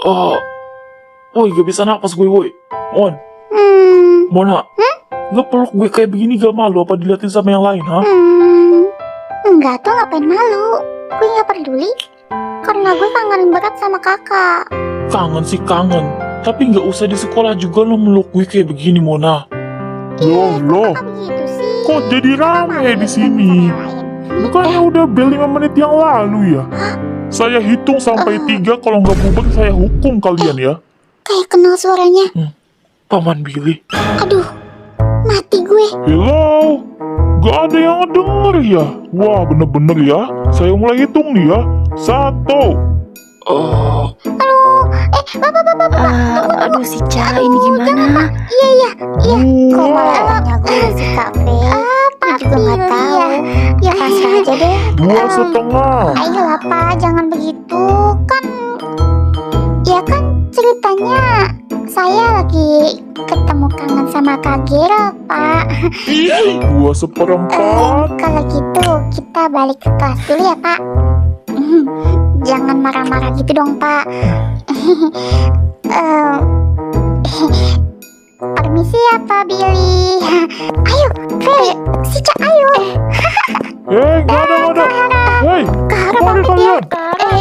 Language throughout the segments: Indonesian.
Oh, woi gak bisa napas gue woi. On, Mona, lo peluk gue kayak begini gak malu apa diliatin sama yang lain, ha? Enggak tuh, ngapain malu? Gue gak peduli, karena gue kangen berat sama kakak. Kangen sih kangen, tapi gak usah di sekolah juga lo meluk gue kayak begini, Mona. Loh, Kok begitu sih? kok jadi rame di sini? Bukannya udah bel 5 menit yang lalu ya? Saya hitung sampai 3, kalau nggak bubar saya hukum kalian ya. Kayak kenal suaranya. Paman Billy. Aduh, mati gue. Hello? Gak ada yang denger ya? Wah, bener-bener ya. Saya mulai hitung nih ya. 1. Aduh si Ca, ini gimana? Iya. Kok malah Dua. tanya gue si kafe? Pak juga nggak tahu. Ya pasrah aja deh. 2,5. Ayolah Pak, jangan begitu. Kan ceritanya saya lagi ketemu kangen sama Kak Gerald, Pak. 2/4. Kalau gitu kita balik ke kelas dulu ya, Pak. Jangan marah-marah gitu dong, Pak. Permisi ya, Pak Billy. Ayo, Fei, si Ca, ayo. Nggak ada. Hei, Kak mari kalian.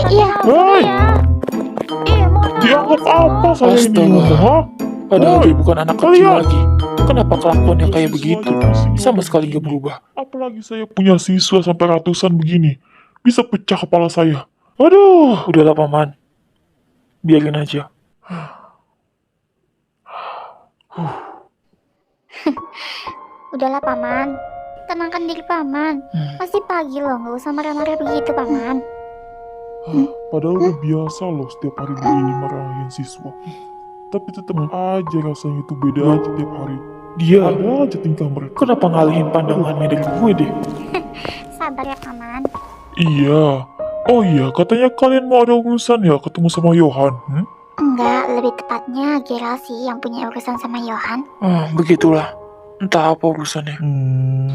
Iya. Hei, dianggap apa saya ini? Astaga. Ha? Padahal Woi, dia bukan anak kecil kalian. lagi. Kenapa kelakuannya kayak begitu? Sama sekali gak berubah. Apalagi saya punya siswa sampai ratusan begini. Bisa pecah kepala saya. Aduh. Udahlah paman, biarin aja. Udahlah, Paman. Tenangkan diri, Paman. Masih pagi loh, nggak usah marah-marah begitu, Paman. Padahal udah biasa loh setiap hari begini marahin siswa. Tapi tetap aja rasanya itu beda aja tiap hari. Dia, Ada aja tingkah mereka. kenapa ngalihin pandangannya dari gue deh? Sabar ya, Paman. Iya. Oh iya, katanya kalian mau ada urusan ya ketemu sama Johan. Enggak, lebih tepatnya Gerald sih yang punya urusan sama Johan. Begitulah. Entah apa urusannya.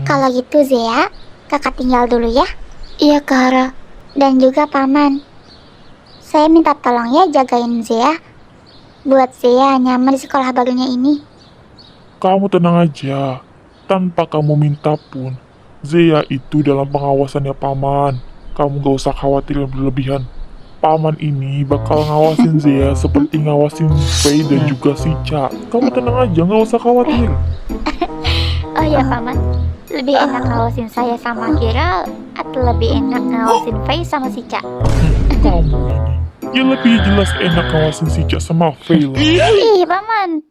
Kalau gitu, Zea, kakak tinggal dulu ya. Iya Kara. Dan juga Paman. Saya minta tolong ya jagain Zea. Buat Zea nyaman di sekolah barunya ini. Kamu tenang aja. Tanpa kamu minta pun, Zea itu dalam pengawasannya Paman. Kamu gak usah khawatir berlebihan. Paman ini bakal ngawasin Zea seperti ngawasin Faye dan juga si Ca. Kamu tenang aja, gak usah khawatir. Oh ya, Paman. Lebih enak ngawasin saya sama Gerald atau lebih enak ngawasin Faye sama si Ca? Kamu ini, ya lebih jelas enak ngawasin si Ca sama Faye lah. Ih, Paman.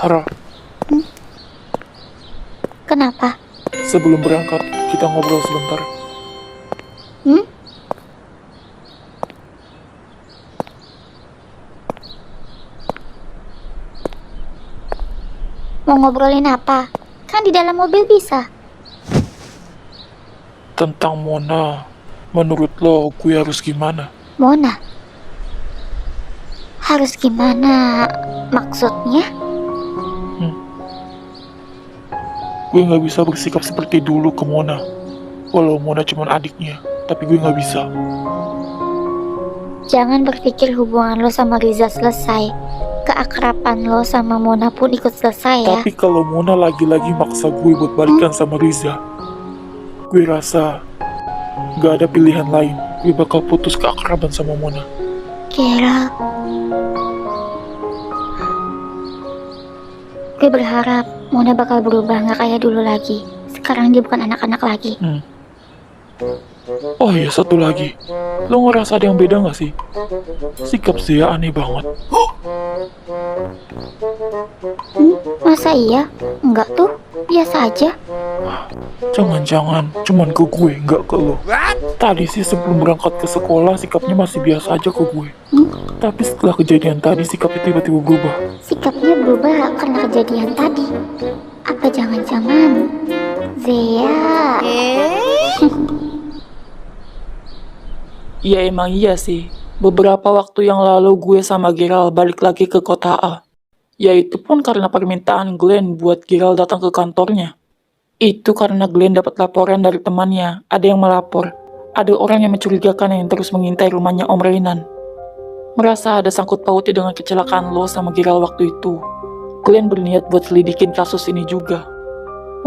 Hara, Kenapa? sebelum berangkat, kita ngobrol sebentar. Mau ngobrolin apa? Kan di dalam mobil bisa. Tentang Mona, menurut lo gue harus gimana? Mona? Harus gimana? Maksudnya? Gue nggak bisa bersikap seperti dulu ke Mona. Walau Mona cuma adiknya, tapi gue nggak bisa. Jangan berpikir hubungan lo sama Riza selesai. Keakraban lo sama Mona pun ikut selesai ya. Tapi kalau Mona lagi-lagi maksa gue buat balikan sama Riza, gue rasa nggak ada pilihan lain. Gue bakal putus keakraban sama Mona. Gerald, gue berharap Mona bakal berubah nggak kayak dulu lagi. Sekarang dia bukan anak-anak lagi. Oh iya, satu lagi. Lo ngerasa ada yang beda gak sih? Sikap Zia aneh banget. Masa iya? Enggak tuh, biasa aja. Jangan-jangan cuman ke gue, nggak ke lo. Tadi sih sebelum berangkat ke sekolah sikapnya masih biasa aja ke gue. Tapi setelah kejadian tadi sikapnya tiba-tiba berubah. Sikapnya berubah karena kejadian tadi. Apa jangan-jangan Zia? Ya emang iya sih. Beberapa waktu yang lalu gue sama Gerald balik lagi ke kota A. Yaitu pun karena permintaan Glenn buat Gerald datang ke kantornya. Itu karena Glenn dapat laporan dari temannya. Ada yang melapor. Ada orang yang mencurigakan yang terus mengintai rumahnya Om Reynan. Merasa ada sangkut pautnya dengan kecelakaan lo sama Gerald waktu itu. Glenn berniat buat selidikin kasus ini juga.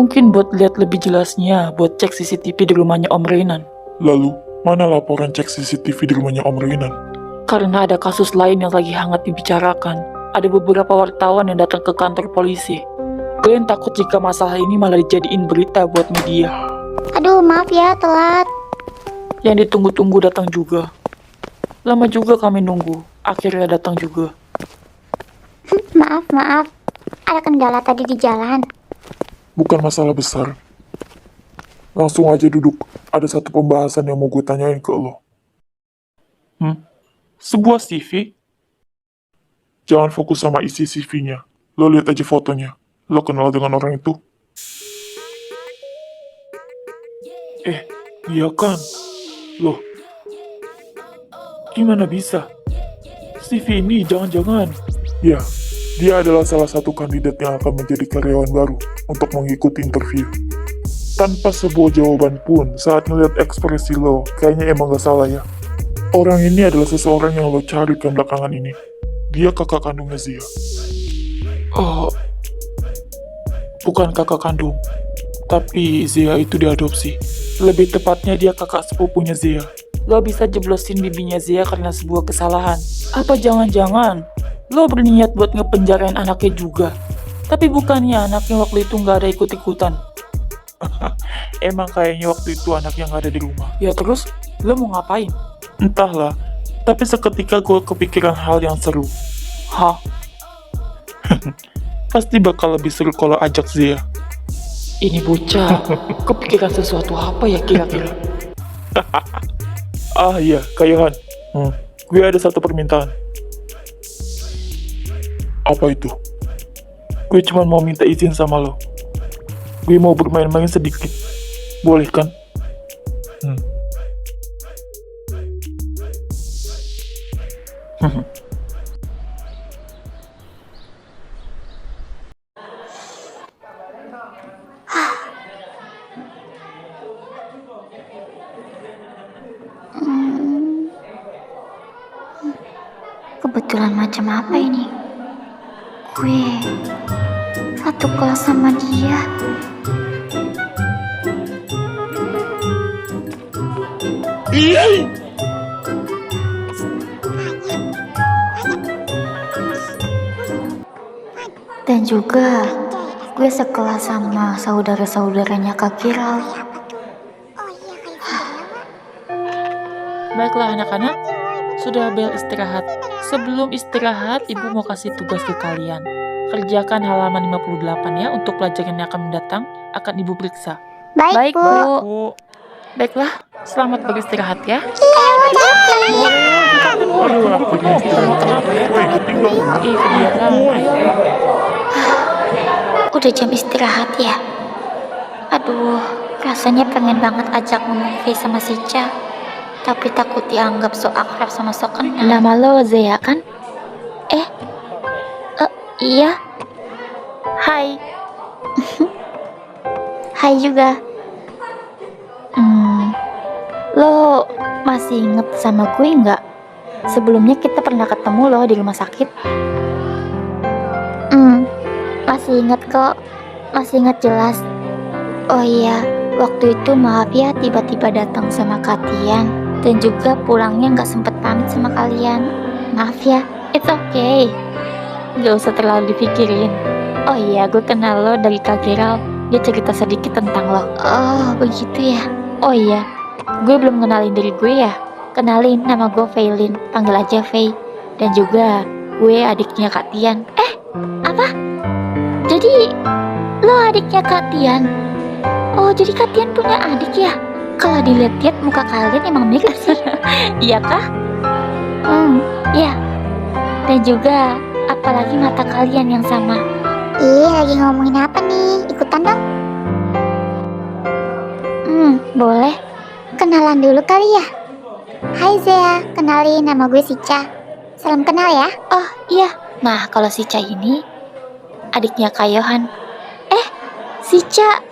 Mungkin buat lihat lebih jelasnya buat cek CCTV di rumahnya Om Reynan. Lalu, mana laporan cek CCTV di rumahnya Om Reynan? Karena ada kasus lain yang lagi hangat dibicarakan. Ada beberapa wartawan yang datang ke kantor polisi. Glenn takut jika masalah ini malah dijadiin berita buat media. Aduh, maaf ya, telat. Yang ditunggu-tunggu datang juga. Lama juga kami nunggu. Akhirnya datang juga. Maaf. Ada kendala tadi di jalan. Bukan masalah besar. Langsung aja duduk. Ada satu pembahasan yang mau gue tanyain ke lo. Sebuah CV? Jangan fokus sama isi CV-nya. Lo lihat aja fotonya. Lo kenal dengan orang itu? Iya kan? Loh, gimana bisa? CV ini jangan-jangan. Ya, dia adalah salah satu kandidat yang akan menjadi karyawan baru untuk mengikuti interview. Tanpa sebuah jawaban pun, saat ngeliat ekspresi lo, kayaknya emang gak salah ya. Orang ini adalah seseorang yang lo cari kan belakangan ini. Dia kakak kandungnya Zia. Oh, bukan kakak kandung. Tapi Zia itu diadopsi. Lebih tepatnya dia kakak sepupunya Zia. Lo bisa jeblosin bibinya Zia karena sebuah kesalahan. Apa jangan-jangan lo berniat buat ngepenjarain anaknya juga? Tapi bukannya anaknya waktu itu nggak ada ikut-ikutan. Emang kayaknya waktu itu anaknya nggak ada di rumah. Ya terus, lo mau ngapain? Entahlah, tapi seketika gue kepikiran hal yang seru. Hah? Pasti bakal lebih seru kalau ajak Zia. Ini bocah, kepikiran sesuatu apa ya kira-kira? Ah iya, Kak Yohan. Gue ada satu permintaan. Apa itu? Gue cuma mau minta izin sama lo. Gue mau bermain-main sedikit. Boleh kan? Kebetulan macam apa ini? Gue satu kelas sama dia. Dan juga gue sekelas sama saudara-saudaranya Kak Giral. Baiklah anak-anak, sudah bel istirahat. Sebelum istirahat, Ibu mau kasih tugas ke kalian. Kerjakan halaman 58 ya, untuk pelajaran yang akan mendatang akan Ibu periksa. Baik, Bu. Bu. Baiklah, selamat beristirahat ya. Udah jam istirahat ya? Aduh, rasanya pengen banget ajak ngomong face sama si Ca. Tapi takut dianggap so akrab sama so kenal. Nama lo Zea kan? Iya. Hai. Hai juga. Lo masih inget sama gue nggak? Sebelumnya kita pernah ketemu loh di rumah sakit. Masih inget kok. Masih inget jelas. Oh iya, waktu itu maaf ya tiba-tiba datang sama Katian. Dan juga pulangnya nggak sempet pamit sama kalian. Maaf ya. It's okay. Gak usah terlalu dipikirin. Oh iya, gue kenal lo dari Kak Gerald. Dia cerita sedikit tentang lo. Oh, begitu ya. Oh iya, gue belum kenalin diri gue ya. Kenalin, nama gue Feilin, panggil aja Fei. Dan juga gue adiknya Kak Tian. Apa? Jadi lo adiknya Katian? Oh, jadi Katian punya adik ya? Kalau dilihat-lihat muka kalian emang mirip sih. Iya kah? Iya. Dan juga apalagi mata kalian yang sama. Lagi ngomongin apa nih? Ikutan dong. Boleh. Kenalan dulu kali ya. Hai Zea, kenalin nama gue Sica. Salam kenal ya. Oh iya, nah kalau si Ca ini adiknya Kak Yohan. Si Ca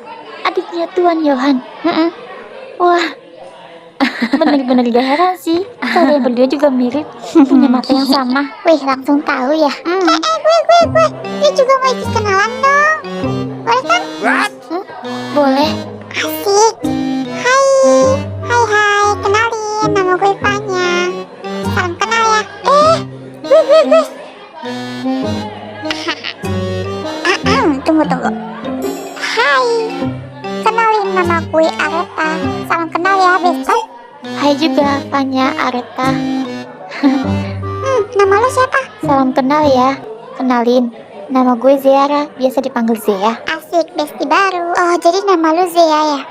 adiknya Tuan Yohan. Wah, bener-bener gak heran sih. Kalian berdua juga mirip, punya mata yang sama. Wih, langsung tahu ya. Gue. Dia juga mau ikut kenalan dong. Boleh kan? Boleh. Asik. Hai, kenalin, nama gue Fanya. Salam kenal ya. Gue. Tunggu. Hai, kenalin nama gue Areta. Salam kenal ya, besok. Hai juga, Fanya Areta. Nama lo siapa? Salam kenal ya. Kenalin, nama gue Zeara, biasa dipanggil Zea. Asik, bestie baru. Oh, jadi nama lo Zea ya?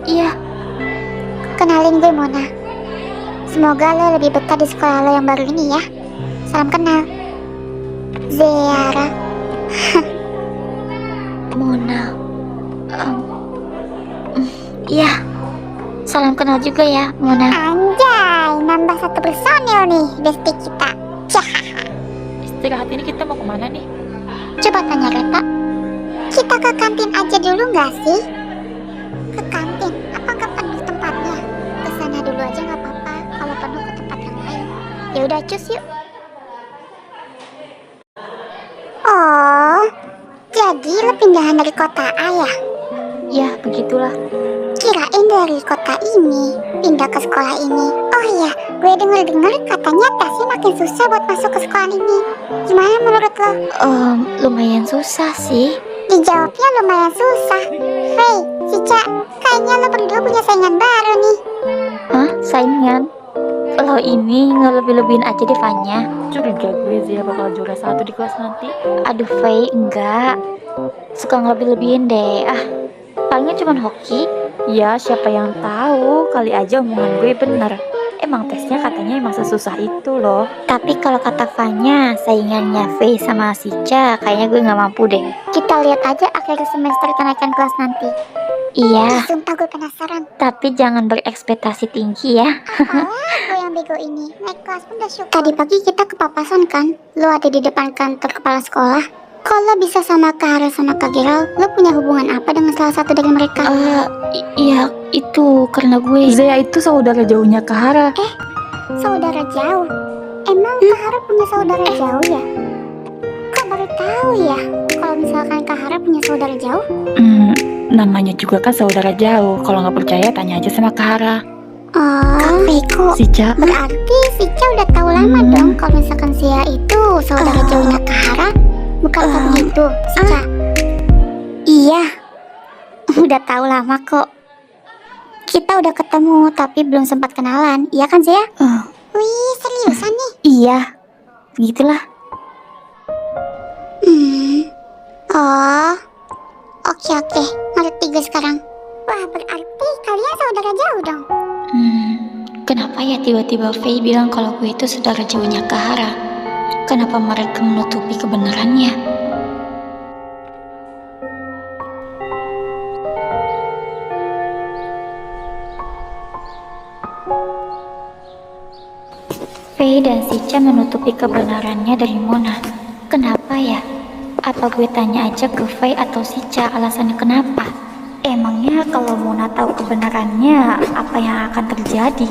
Iya. Kenalin gue Mona. Semoga lo lebih betah di sekolah lo yang baru ini ya. Salam kenal. Zeara. Mona. Iya. Salam kenal juga ya, Mona. Anjay, nambah satu personil nih bestie kita. Istirahat ini kita mau kemana nih? Coba tanya Reta. Kita ke kantin aja dulu nggak sih? Ke kantin? Apa nggak penuh tempatnya? Ke sana dulu aja nggak apa-apa. Kalau penuh ke tempat yang lain. Ya udah cus yuk. Oh, jadi lo pindahan dari kota A ya? Ya, begitulah. Kirain dari kota ini pindah ke sekolah ini. Oh iya, gue denger katanya tesnya makin susah buat masuk ke sekolah ini. Gimana menurut lo? Lumayan susah sih. Dijawabnya lumayan susah. Hey, Cica, kayaknya lo berdua punya saingan baru nih. Hah? Saingan? Lo ini ngelebih-lebihin aja deh, Fanya. Curiga gue Zia bakal juara 1 di kelas nanti. Aduh, Fei, enggak. Suka ngelebih-lebihin deh. Palingnya cuman hoki. Ya, siapa yang tahu, kali aja omongan gue bener. Emang tesnya katanya emang sesusah itu loh. Tapi kalau kata Fanya, saingannya Faye sama Sica, kayaknya gue nggak mampu deh. Kita lihat aja akhir semester kenaikan kelas nanti. Iya, Sumpah gue penasaran. tapi jangan berekspektasi tinggi ya. Gue yang bego ini, naik kelas pun udah syukur. Tadi pagi kita kepapasan kan? Lo ada di depan kantor kepala sekolah. Kalau bisa sama Kak Hara sama Kak Gerald, lo punya hubungan apa dengan salah satu dari mereka? Iya, itu karena gue Zea itu saudara jauhnya Kak Hara. Saudara jauh? Emang Kak Hara punya saudara jauh ya? Kok baru tahu ya? Kalau misalkan Kak Hara punya saudara jauh? Namanya juga kan saudara jauh. Kalau nggak percaya tanya aja sama Kak Hara. Oh, Beko. Sica. Berarti Sica udah tahu lama dong kalau misalkan Zia itu saudara jauhnya Kak Hara. Bukan begitu, Sica? Iya, udah tahu lama kok. Kita udah ketemu tapi belum sempat kenalan, iya kan Zia? Wih, seriusan nih? Iya, begitulah. Oh, oke, ngerti gue sekarang. Wah, berarti kalian saudara jauh dong? Kenapa ya tiba-tiba Faye bilang kalau gue itu saudara jauhnya Kak Hara? Kenapa mereka menutupi kebenarannya? Faye dan Sica menutupi kebenarannya dari Mona. Kenapa ya? Apa gue tanya aja ke Faye atau Sica alasannya kenapa? Emangnya kalau Mona tahu kebenarannya, apa yang akan terjadi?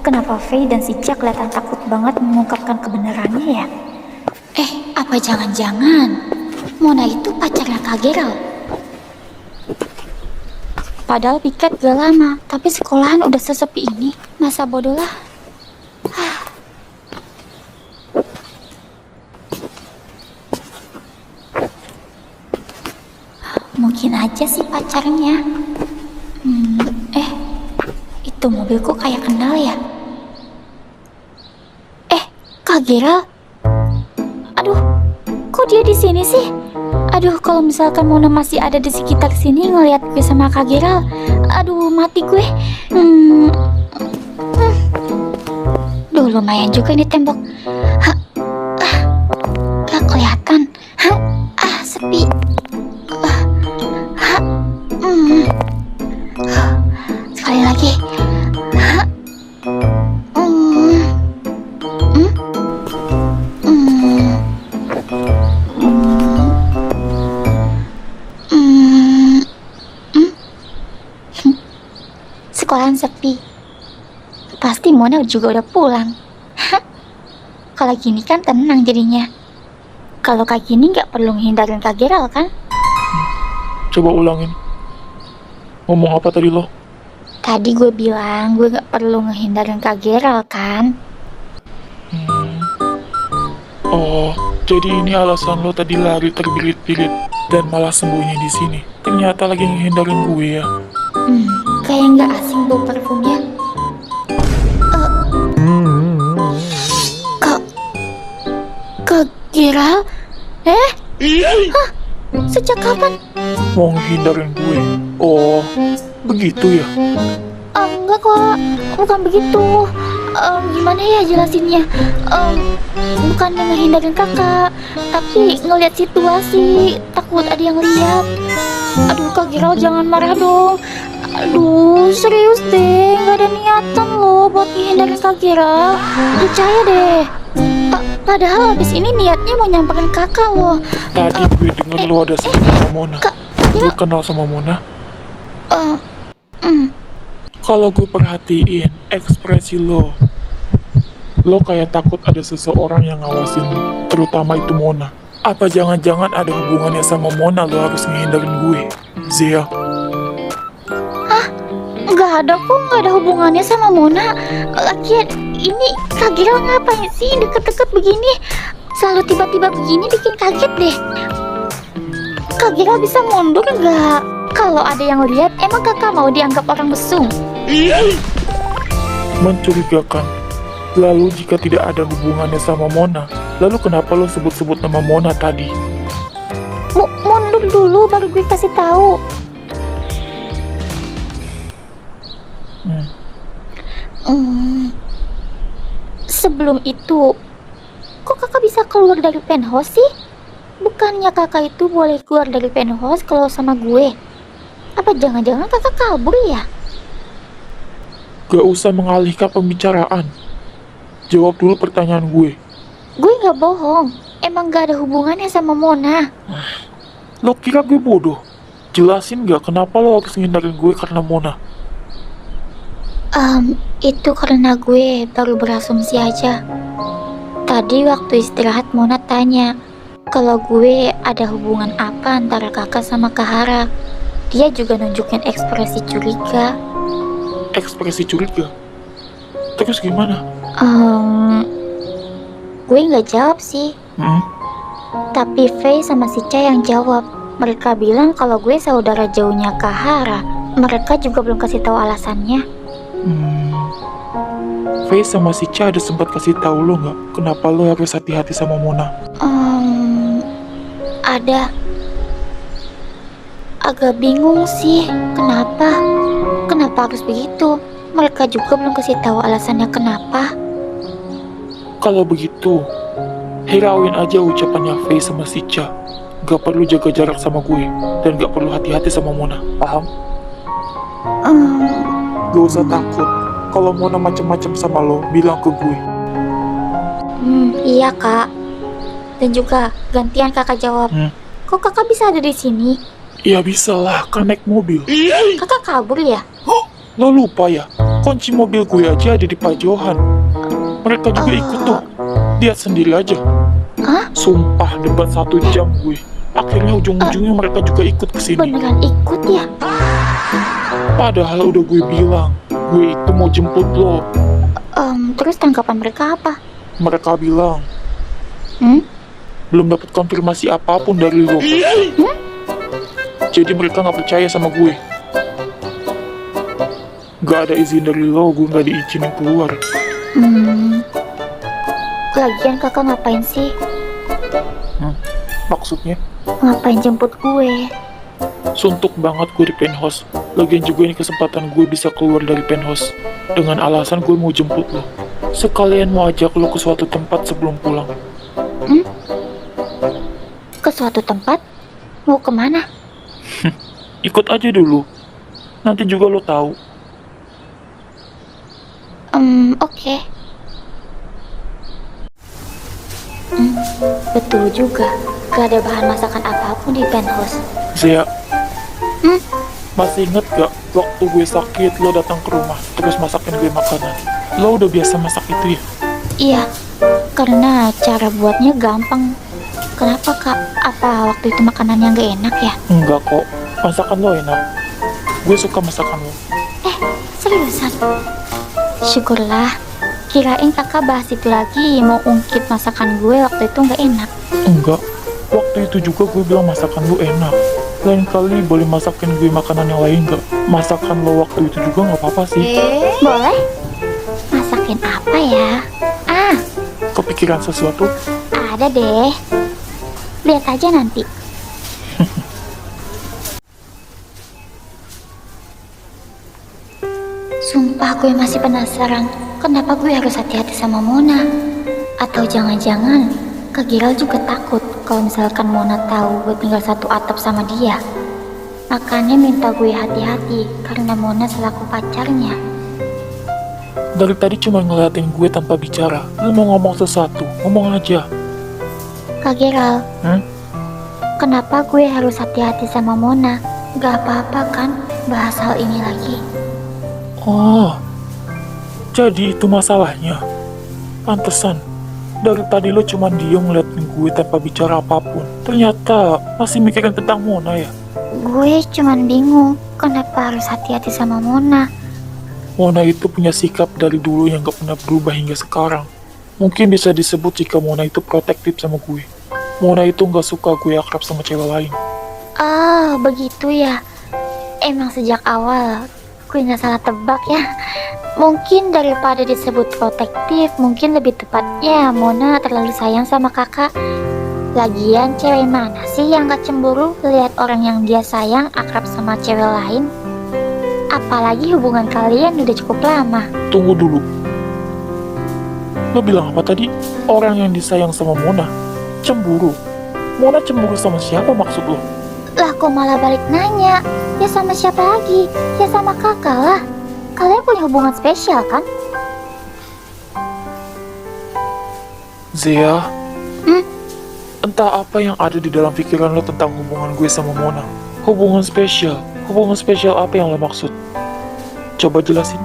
Kenapa Faye dan Sica kelihatan takut banget mengungkapkan kebenarannya ya? Apa jangan-jangan Mona itu pacarnya Kak Gerald? Padahal piket gak lama, tapi sekolahan udah sesepi ini. Masa bodoh lah. Mungkin aja sih pacarnya. Itu mobil kok kayak kenal ya? Kak Gerald? Aduh, kok dia di sini sih? Aduh, kalau misalkan Mona masih ada di sekitar sini ngeliat gue sama Kak Gerald, aduh mati gue. Duh, lumayan juga ini tembok. Gak kelihatan. Sepi. Sekali lagi. Sekolahan sepi. Pasti Mona juga udah pulang. Kalau gini kan tenang jadinya. Kalau kayak gini nggak perlu menghindarin Kak Gerald kan? Coba ulangin. Ngomong apa tadi lo? Tadi gue bilang gue nggak perlu ngehindarin Kak Gerald kan? Oh, jadi ini alasan lo tadi lari terbirit-birit dan malah sembunyi di sini. Ternyata lagi ngehindarin gue ya. Kayak nggak asing bau parfumnya. Kak Gerald? Sejak kapan? Mau ngehindarin gue? Oh, begitu ya? Enggak kok, bukan begitu. Gimana ya jelasinnya? Bukan ngehindarin kakak, tapi ngeliat situasi, takut ada yang lihat. Aduh Kak Gerald jangan marah dong. Aduh serius deh, nggak ada niatan loh buat ngehindarin Kak Gerald. Percaya deh. Padahal abis ini niatnya mau nyamperin kakak loh. Tadi gue denger lo ada sama Mona. Gue kenal sama Mona. Kalau gue perhatiin ekspresi lo kayak takut ada seseorang yang ngawasin lo, terutama itu Mona. Apa jangan-jangan ada hubungannya sama Mona lo harus ngehindarin gue, Zia? Nggak ada kok, nggak ada hubungannya sama Mona. Lagian ini Kak Gerald ngapain sih deket-deket begini? Selalu tiba-tiba begini bikin kaget deh. Kak Gerald bisa mundur nggak? Kalau ada yang lihat, emang kakak mau dianggap orang mesum? Mencurigakan. Lalu jika tidak ada hubungannya sama Mona, lalu kenapa lo sebut-sebut nama Mona tadi? Mundur dulu baru gue kasih tahu. Sebelum itu, kok kakak bisa keluar dari penthouse sih? Bukannya kakak itu boleh keluar dari penthouse kalau sama gue? Apa jangan-jangan kakak kabur ya? Gak usah mengalihkan pembicaraan. Jawab dulu pertanyaan gue. Gue gak bohong, emang gak ada hubungannya sama Mona. Lo kira gue bodoh? Jelasin gak kenapa lo harus ngindarin gue karena Mona? Itu karena gue baru berasumsi aja. Tadi waktu istirahat Mona tanya kalau gue ada hubungan apa antara kakak sama Kahara. Dia juga nunjukin ekspresi curiga. Ekspresi curiga? Terus gimana? Gue nggak jawab sih. Tapi Faye sama Sica yang jawab. Mereka bilang kalau gue saudara jauhnya Kahara. Mereka juga belum kasih tahu alasannya. Faye sama Sica ada sempat kasih tahu lo nggak kenapa lo harus hati-hati sama Mona? Ada. Agak bingung sih, kenapa harus begitu? Mereka juga belum kasih tahu alasannya kenapa. Kalau begitu, hirauin aja ucapannya Faye sama Sica. Gak perlu jaga jarak sama gue, dan gak perlu hati-hati sama Mona, paham? Gak usah takut, kalau Mona macem-macem sama lo, bilang ke gue. Iya kak. Dan juga gantian kakak jawab. Kok kakak bisa ada di sini? Ya bisa lah, kan naik mobil. Kakak kabur ya? Lo lupa ya, kunci mobil gue aja ada di Pak Johan. Mereka juga ikut tuh. Lihat sendiri aja. Hah? Sumpah, debat 1 jam gue. Akhirnya ujung-ujungnya mereka juga ikut ke sini. Beneran ikut ya? Padahal udah gue bilang, gue itu mau jemput lo. Terus tanggapan mereka apa? Mereka bilang, belum dapat konfirmasi apapun dari lo. Jadi mereka nggak percaya sama gue. Gak ada izin dari lo, gue nggak diizinin keluar. Lagian kakak ngapain sih? Maksudnya, Ngapain jemput gue? suntuk banget gue di penthouse. Lagian juga ini kesempatan gue bisa keluar dari penthouse. Dengan alasan gue mau jemput lo. Sekalian mau ajak lo ke suatu tempat sebelum pulang. Ke suatu tempat? Mau kemana? Ikut aja dulu. Nanti juga lo tahu. Oke. Betul juga. Gak ada bahan masakan apapun di penthouse. Zia, masih inget gak waktu gue sakit lo datang ke rumah terus masakin gue makanan? Lo udah biasa masak itu ya? Iya, karena cara buatnya gampang. Kenapa kak? Apa waktu itu makanannya gak enak ya? Enggak kok, masakan lo enak. Gue suka masakan lo. Seriusan? Syukurlah. Kirain kakak bahas itu lagi, mau ungkit masakan gue waktu itu gak enak. Enggak, waktu itu juga gue bilang masakan lo enak. Lain kali boleh masakin gue makanan yang lain gak? Masakan lo waktu itu juga gak apa-apa sih. Boleh? Masakin apa ya? Kepikiran sesuatu? Ada deh. Lihat aja nanti. Sumpah gue masih penasaran, kenapa gue harus hati-hati sama Mona? Atau jangan-jangan Kak Giral juga takut kalau misalkan Mona tahu gue tinggal satu atap sama dia. Makanya minta gue hati-hati karena Mona selaku pacarnya. Dari tadi cuma ngeliatin gue tanpa bicara. Lo mau ngomong sesuatu, ngomong aja. Kak Giral, kenapa gue harus hati-hati sama Mona? Gak apa-apa kan bahas hal ini lagi? Oh, jadi itu masalahnya. Pantesan, dari tadi lo cuma diem ngeliatin gue tanpa bicara apapun. Ternyata masih mikirin tentang Mona ya. Gue cuman bingung, kenapa harus hati-hati sama Mona? Mona itu punya sikap dari dulu yang gak pernah berubah hingga sekarang. Mungkin bisa disebut jika Mona itu protektif sama gue. Mona itu gak suka gue akrab sama cewek lain. Ah, begitu ya. Emang sejak awal gue gak salah tebak ya. Mungkin daripada disebut protektif, mungkin lebih tepatnya Mona terlalu sayang sama kakak. Lagian cewek mana sih yang gak cemburu lihat orang yang dia sayang akrab sama cewek lain? Apalagi hubungan kalian udah cukup lama. Tunggu dulu. Lo bilang apa tadi? Orang yang disayang sama Mona cemburu. Mona cemburu sama siapa maksud lo? Lah kok malah balik nanya? Ya sama siapa lagi? Ya sama kakak lah. Kalian punya hubungan spesial kan? Zia, entah apa yang ada di dalam pikiran lo tentang hubungan gue sama Mona. Hubungan spesial apa yang lo maksud? Coba jelasin.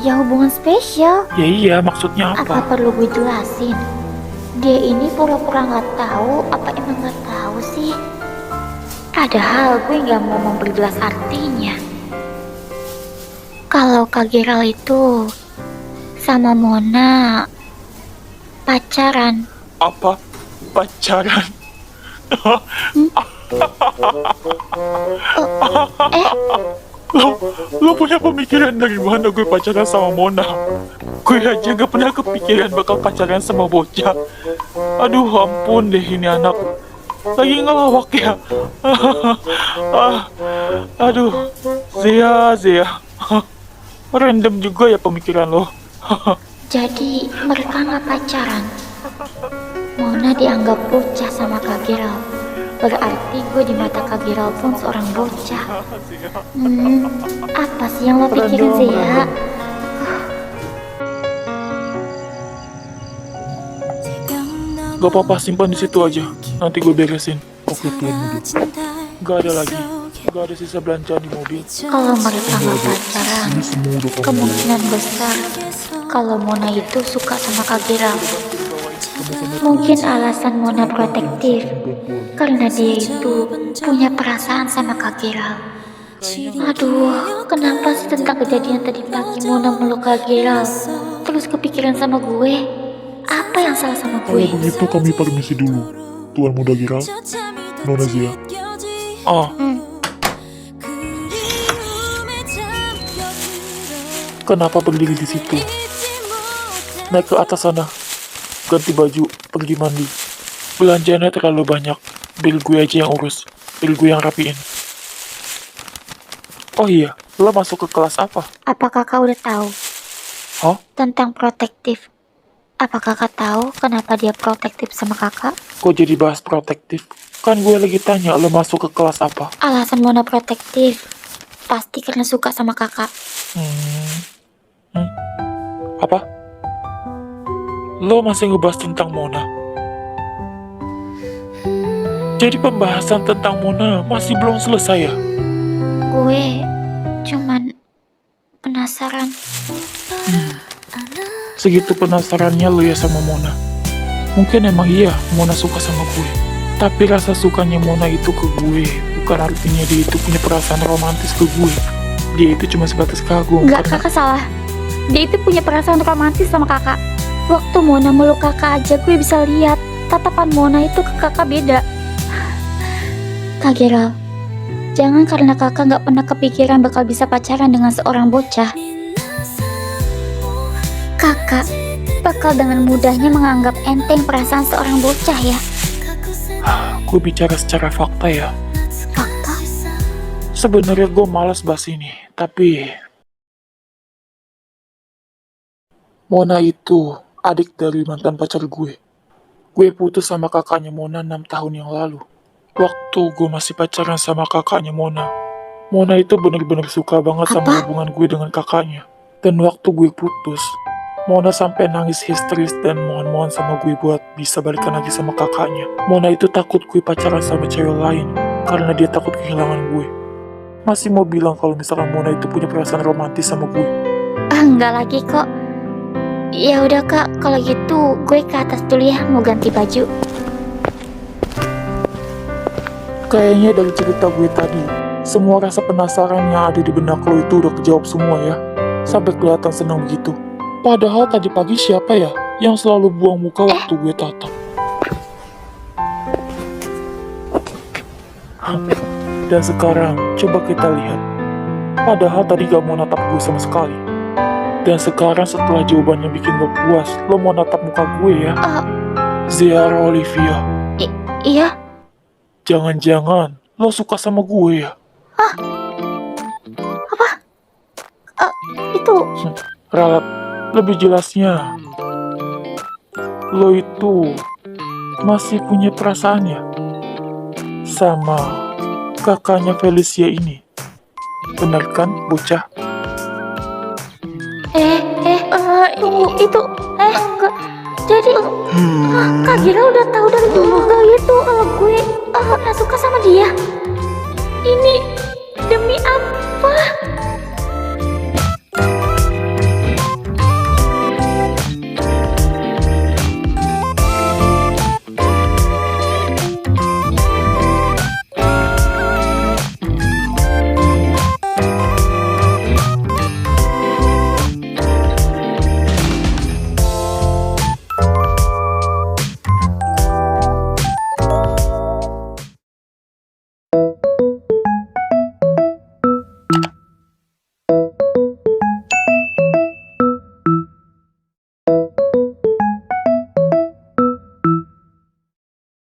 Ya hubungan spesial. Ya iya, maksudnya Apa apa? perlu gue jelasin? Dia ini pura-pura nggak tahu, apa emang nggak tahu sih? Padahal gue nggak mau memperjelas artinya. Kalau Kak Giral itu sama Mona pacaran. Apa? Pacaran? Lo punya pemikiran dari mana gue pacaran sama Mona? Gue aja gak pernah kepikiran bakal pacaran sama bocah. Aduh ampun deh ini anak. Lagi ngelawak ya. Aduh, Zia. Random juga ya pemikiran lo. Jadi mereka nggak pacaran. Mona dianggap bocah sama Kak Giral. Berarti gue di mata Kak Giral pun seorang bocah. Apa sih yang lo pikirin sih ya? Gak apa-apa, simpan di situ aja. Nanti gue beresin. Oke, Tuan Muda. Gak ada lagi. Gak ada sisa belanjaan di mobil. Kalau mereka nggak pacaran, Ini semua udah kamu kemungkinan besar kalau Mona itu suka sama Kak Giral. Mungkin alasan Mona protektif karena dia itu punya perasaan sama Kak Giral. Aduh, kenapa sih tentang kejadian tadi pagi Mona meluk Kak Giral terus kepikiran sama gue? Apa yang salah sama Kalau gue? begitu kami permisi dulu. Tuan Muda Giral, Nona Zia. Oh, kenapa berdiri di situ? Naik ke atas sana. Ganti baju, pergi mandi. Belanjanya terlalu banyak. Bil gue aja yang urus. Bil gue yang rapiin. Oh iya, lo masuk ke kelas apa? Apa kakak udah tahu Hah? tentang protektif? Apa kakak tahu kenapa dia protektif sama kakak? Kok jadi bahas protektif? Kan gue lagi tanya lo masuk ke kelas apa? Alasan Mona protektif pasti karena suka sama kakak. Apa? Lo masih ngebahas tentang Mona? Jadi pembahasan tentang Mona masih belum selesai ya? Gue cuman penasaran. Segitu penasarannya lo ya sama Mona. Mungkin emang iya Mona suka sama gue. Tapi rasa sukanya Mona itu ke gue bukan artinya dia itu punya perasaan romantis ke gue. Dia itu cuma sebatas kagum. Enggak, karena- kakak salah. Dia itu punya perasaan romantis sama kakak. Waktu Mona meluk kakak aja gue bisa lihat tatapan Mona itu ke kakak beda. Kak Giral, jangan karena kakak nggak pernah kepikiran bakal bisa pacaran dengan seorang bocah. Kakak bakal dengan mudahnya menganggap enteng perasaan seorang bocah ya. Gue bicara secara fakta ya. Fakta? Sebenarnya gue malas bahas ini, tapi Mona itu adik dari mantan pacar gue. Gue putus sama kakaknya Mona 6 tahun yang lalu. Waktu gue masih pacaran sama kakaknya Mona, Mona itu bener-bener suka banget sama Apa? hubungan gue dengan kakaknya. Dan waktu gue putus, Mona sampai nangis histeris dan mohon-mohon sama gue buat bisa balikan lagi sama kakaknya. Mona itu takut gue pacaran sama cewek lain karena dia takut kehilangan gue. Masih mau bilang kalau misalkan Mona itu punya perasaan romantis sama gue. Enggak lagi kok. Ya udah kak, kalau gitu gue ke atas dulu ya, mau ganti baju. Kayaknya dari cerita gue tadi, semua rasa penasaran yang ada di benak lo itu udah kejawab semua ya. Sampai kelihatan senang begitu. Padahal tadi pagi siapa ya yang selalu buang muka waktu gue tatap? Dan sekarang, coba kita lihat. Padahal tadi gak mau natap gue sama sekali. Dan sekarang setelah jawabannya bikin lo puas, lo mau natap muka gue ya? Ziara Olivia, Iya, jangan-jangan lo suka sama gue ya? itu Ralat, lebih jelasnya, lo itu masih punya perasaan ya sama kakaknya Felicia ini. Benar kan, bocah? itu enggak. Jadi Kak Gira udah tahu dari dulu enggak gitu kalau gue pernah suka sama dia. Ini